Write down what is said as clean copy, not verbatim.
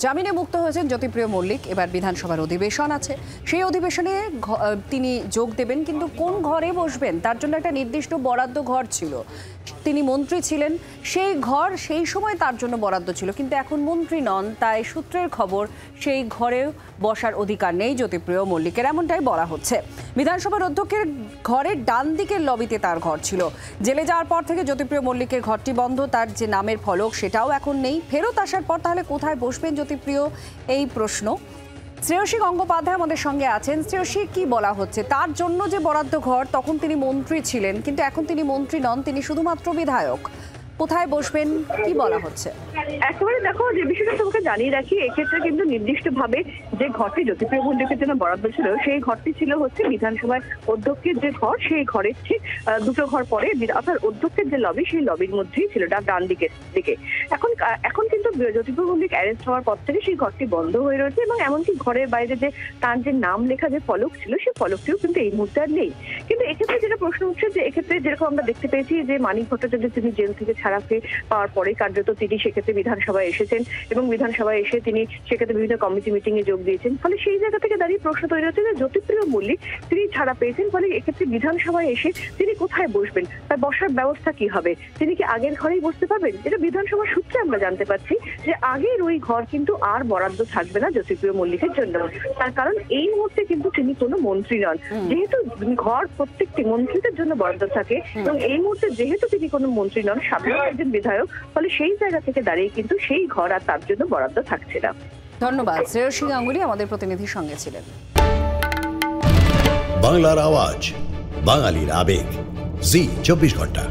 জামিনে মুক্ত হয়েছেন জ্যোতিপ্রিয় মল্লিক। এবার বিধানসভার অধিবেশন আছে, সেই অধিবেশনে তিনি যোগ দেবেন, কিন্তু কোন ঘরে বসবেন তার জন্য একটা নির্দিষ্ট বরাদ্দ ঘর ছিল। তিনি মন্ত্রী ছিলেন, সেই ঘর সেই সময় তার জন্য বরাদ্দ ছিল, কিন্তু এখন মন্ত্রী নন, তাই সূত্রের খবর সেই ঘরে বসার অধিকার নেই জ্যোতিপ্রিয় মল্লিকের, এমনটাই বলা হচ্ছে। বিধানসভার অধ্যক্ষের ঘরের ডান দিকের লবিতে তার ঘর ছিল। জেলে যাওয়ার পর থেকে জ্যোতিপ্রিয় মল্লিকের ঘরটি বন্ধ, তার যে নামের ফলক সেটাও এখন নেই। ফেরত আসার পর তাহলে কোথায় বসবেন জ্যোতিপ্রিয়, এই প্রশ্ন। শ্রেয়সী গঙ্গোপাধ্যায় আমাদের সঙ্গে আছেন। শ্রেয়সী, কি বলা হচ্ছে তার জন্য যে বরাদ্দ ঘর, তখন তিনি মন্ত্রী ছিলেন, কিন্তু এখন তিনি মন্ত্রী নন, তিনি শুধুমাত্র বিধায়ক, কোথায় বসবেন কি বলা হচ্ছে? একেবারে দেখো, যে বিষয়টা তোমাকে জানিয়ে রাখি, এক্ষেত্রে কিন্তু নির্দিষ্টভাবে যে ঘরটি জ্যোতিপ্রিয় মল্লিকের জন্য বরাদ্দ ছিল, সেই ঘরটি ছিল হচ্ছে বিধানসভার অধ্যক্ষের যে ঘর, সেই ঘরের ঠিক দুটো ঘর পরে অর্থাৎ অধ্যক্ষের যে লবি, সেই লবির মধ্যেই ছিল ডান দিকের দিকে। এখন কিন্তু জ্যোতিপ্রিয় মল্লিক অ্যারেস্ট হওয়ার পর থেকে সেই ঘরটি বন্ধ হয়ে রয়েছে, এবং এমনকি ঘরের বাইরে যে তার যে নাম লেখা যে ফলক ছিল, সেই ফলকটিও কিন্তু এই মুহূর্তে আর নেই। কিন্তু এক্ষেত্রে যেটা প্রশ্ন উঠছে, যে এক্ষেত্রে যেরকম আমরা দেখতে পেয়েছি যে মানিক ভট্টাচার্য তিনি জেল থেকে ছাড়া পাওয়ার পরে কার্যত তিনি সেক্ষেত্রে বিধানসভায় এসেছেন, এবং বিধানসভায় এসে তিনি সেক্ষেত্রে বিভিন্ন কমিটি মিটিং এ যোগ দিয়েছেন। ফলে সেই জায়গা থেকে দাঁড়িয়ে প্রশ্ন তৈরি হচ্ছে যে জ্যোতিপ্রিয় মল্লিক তিনি ছাড়া পেয়েছেন, ফলে এক্ষেত্রে বিধানসভায় এসে তিনি কোথায় বসবেন, তার বসার ব্যবস্থা কি হবে, তিনি কি আগের ঘরেই বসতে পারবেন? যেটা বিধানসভার সূত্রে আমরা জানতে পারছি যে আগের ওই ঘর কিন্তু আর বরাদ্দ থাকবে না জ্যোতিপ্রিয় মল্লিকের জন্য। তার কারণ এই মুহূর্তে কিন্তু তিনি কোনো মন্ত্রী নন, যেহেতু ঘর প্রত্যেকটি মন্ত্রীদের জন্য বরাদ্দ থাকে, এবং এই মুহূর্তে যেহেতু তিনি কোনো মন্ত্রী নন, সাধারণ একজন বিধায়ক, ফলে সেই জায়গা থেকে দাঁড়িয়ে কিন্তু সেই ঘর আর তার জন্য বরাদ্দ থাকছে না। ধন্যবাদ। শ্রেয়সী গাঙ্গুলি আমাদের প্রতিনিধির সঙ্গে ছিলেন। বাংলার আওয়াজ, বাঙালির আবেগ, জি 24 ঘন্টা।